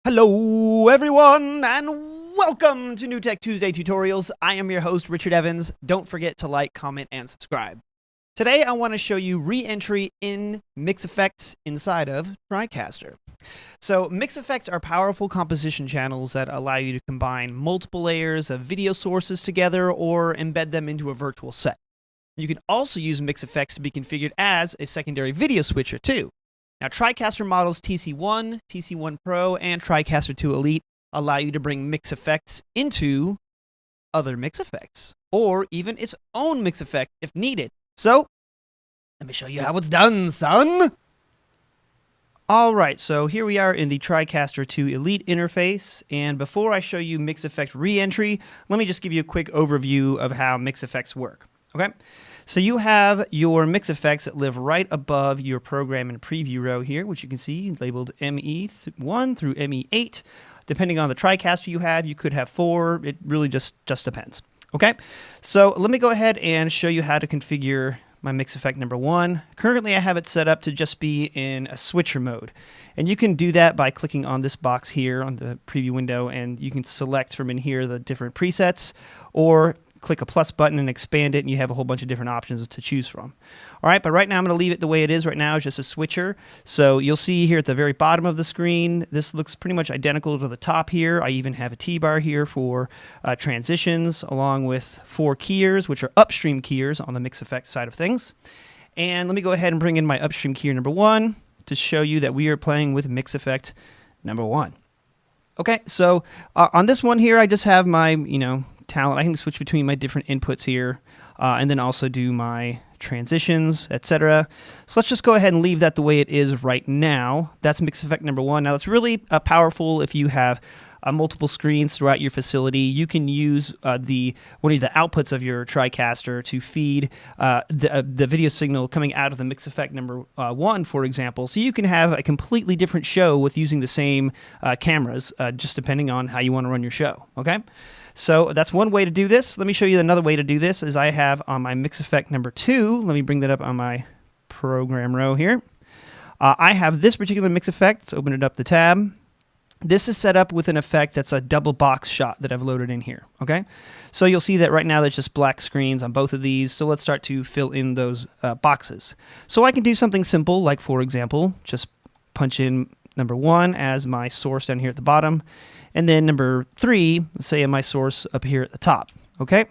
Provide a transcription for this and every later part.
Hello everyone and welcome to NewTek Tuesday Tutorials. I am your host Richard Evans. Don't forget to like, comment, and subscribe. Today I want to show you re-entry in mix effects inside of TriCaster. So mix effects are powerful composition channels that allow you to combine multiple layers of video sources together or embed them into a virtual set. You can also use mix effects to be configured as a secondary video switcher too. Now, TriCaster models TC1, TC1 Pro, and TriCaster 2 Elite allow you to bring mix effects into other mix effects, or even its own mix effect if needed. So, let me show you how it's done, son! Alright, so here we are in the TriCaster 2 Elite interface, and before I show you mix effect re-entry, let me just give you a quick overview of how mix effects work, okay? So you have your mix effects that live right above your program and preview row here, which you can see labeled ME1 through ME8. Depending on the TriCaster you could have 4. It really just depends. Okay, so let me go ahead and show you how to configure my mix effect number 1. Currently I have it set up to just be in a switcher mode. And you can do that by clicking on this box here on the preview window, and you can select from in here the different presets, or click a plus button and expand it, and you have a whole bunch of different options to choose from. All right, but right now I'm going to leave it the way it is right now. It's just a switcher. So you'll see here at the very bottom of the screen, this looks pretty much identical to the top here. I even have a T-bar here for transitions, along with 4 keyers, which are upstream keyers on the mix effect side of things. And let me go ahead and bring in my upstream keyer number 1 to show you that we are playing with mix effect number 1. Okay, so on this one here, I just have my, talent. I can switch between my different inputs here, and then also do my transitions, etc. So let's just go ahead and leave that the way it is right now. That's mix effect number 1. Now it's really powerful if you have multiple screens throughout your facility. You can use one of the outputs of your TriCaster to feed the video signal coming out of the mix effect number 1, for example. So you can have a completely different show with using the same cameras, just depending on how you want to run your show. Okay. So that's one way to do this. Let me show you another way to do this is I have on my mix effect number 2. Let me bring that up on my program row here. I have this particular mix effect. Let's open it up the tab. This is set up with an effect that's a double box shot that I've loaded in here, okay? So you'll see that right now there's just black screens on both of these, so let's start to fill in those boxes. So I can do something simple, like for example, just punch in number 1 as my source down here at the bottom, and then number 3, let's say my source up here at the top, okay?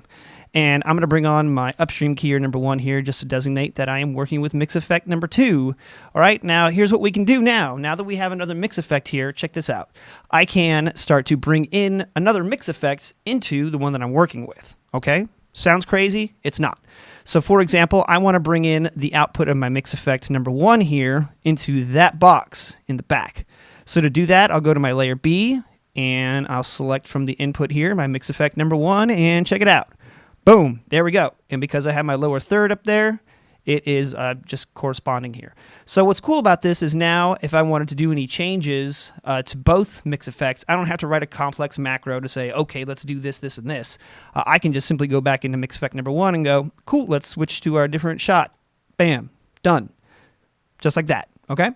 And I'm going to bring on my upstream keyer number 1 here just to designate that I am working with mix effect number 2. All right, now here's what we can do now. Now that we have another mix effect here, check this out. I can start to bring in another mix effect into the one that I'm working with, okay? Sounds crazy? It's not. So for example, I want to bring in the output of my mix effect number 1 here into that box in the back. So to do that, I'll go to my layer B, and I'll select from the input here my mix effect number 1, and check it out. Boom, there we go. And because I have my lower third up there, it is just corresponding here. So what's cool about this is now if I wanted to do any changes to both mix effects, I don't have to write a complex macro to say, okay, let's do this, this, and this. I can just simply go back into mix effect number 1 and go, cool, let's switch to our different shot. Bam, done. Just like that, okay?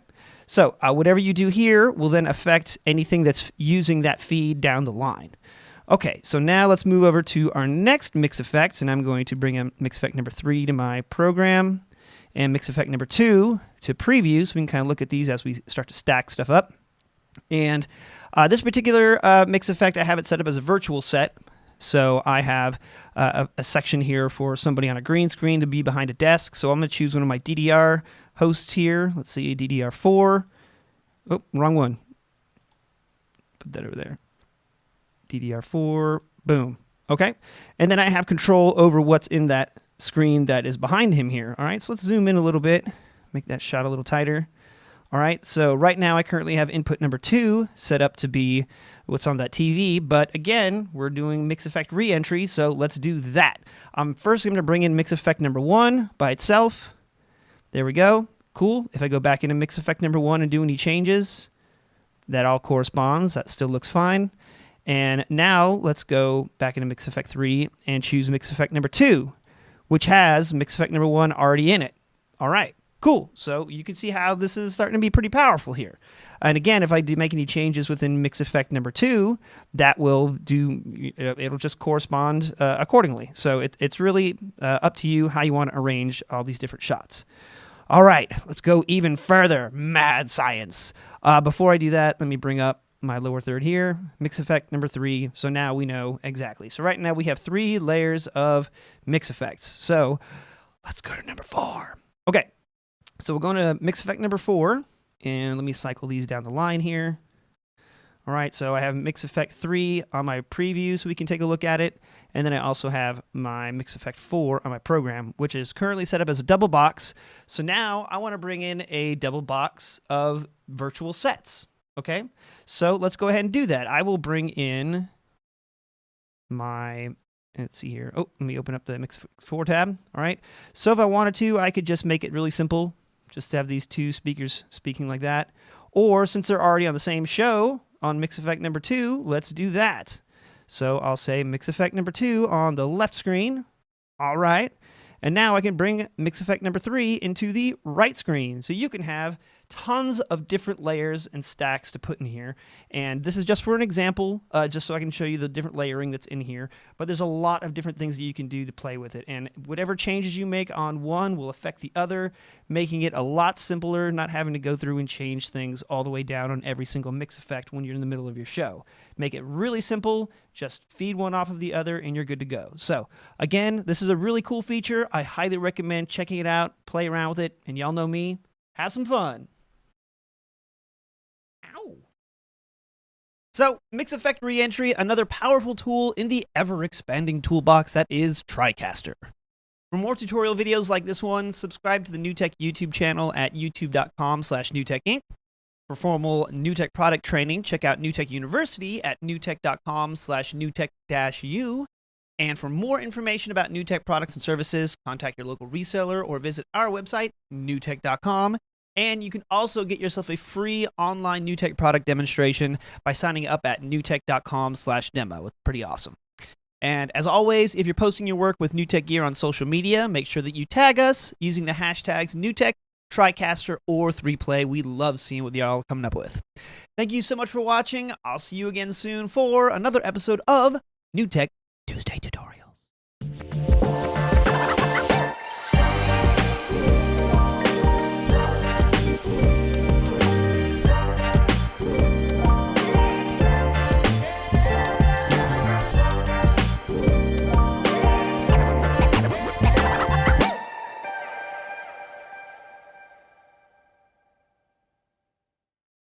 So whatever you do here will then affect anything that's using that feed down the line. Okay, so now let's move over to our next mix effect, and I'm going to bring in mix effect number 3 to my program, and mix effect number 2 to preview, so we can kind of look at these as we start to stack stuff up. And this particular mix effect, I have it set up as a virtual set. So I have a section here for somebody on a green screen to be behind a desk. So I'm going to choose one of my DDR hosts here. Let's see, DDR4. Oh, wrong one. Put that over there. DDR4. Boom. Okay. And then I have control over what's in that screen that is behind him here. All right. So let's zoom in a little bit. Make that shot a little tighter. All right. So right now I currently have input number 2 set up to be what's on that TV, but again, we're doing mix effect re-entry, so let's do that. First, I'm going to bring in mix effect number 1 by itself. There we go. Cool. If I go back into mix effect number 1 and do any changes, that all corresponds. That still looks fine. And now let's go back into mix effect 3 and choose mix effect number 2, which has mix effect number 1 already in it. All right. Cool. So you can see how this is starting to be pretty powerful here. And again, if I do make any changes within mix effect number 2, that will it'll just correspond accordingly. So it's really up to you how you want to arrange all these different shots. All right, let's go even further. Mad science. Before I do that, let me bring up my lower third here, mix effect number 3. So now we know exactly. So right now we have 3 layers of mix effects. So let's go to number 4. Okay. So we're going to mix effect number 4, and let me cycle these down the line here. All right, so I have mix effect 3 on my preview, so we can take a look at it. And then I also have my mix effect 4 on my program, which is currently set up as a double box. So now I want to bring in a double box of virtual sets. Okay, so let's go ahead and do that. I will bring in my... Let's see here. Oh, let me open up the Mix Effect 4 tab. All right. So if I wanted to, I could just make it really simple, just to have these 2 speakers speaking like that. Or since they're already on the same show on Mix Effect number 2, let's do that. So I'll say Mix Effect number 2 on the left screen. All right. And now I can bring Mix Effect number 3 into the right screen. So you can have tons of different layers and stacks to put in here. And this is just for an example, just so I can show you the different layering that's in here. But there's a lot of different things that you can do to play with it. And whatever changes you make on one will affect the other, making it a lot simpler, not having to go through and change things all the way down on every single mix effect when you're in the middle of your show. Make it really simple, just feed one off of the other, and you're good to go. So again, this is a really cool feature. I highly recommend checking it out, play around with it, and y'all know me, have some fun. So, Mix Effect Reentry, another powerful tool in the ever-expanding toolbox that is TriCaster. For more tutorial videos like this one, subscribe to the NewTek YouTube channel at youtube.com/NewTekInc. For formal NewTek product training, check out NewTek University at newtek.com/newtek-u. And for more information about NewTek products and services, contact your local reseller or visit our website, newtek.com. And you can also get yourself a free online NewTek product demonstration by signing up at newtek.com/demo. It's pretty awesome. And as always, if you're posting your work with NewTek gear on social media, make sure that you tag us using the hashtags NewTek, TriCaster, or 3Play. We love seeing what y'all are coming up with. Thank you so much for watching. I'll see you again soon for another episode of NewTek Tuesday Tutorial.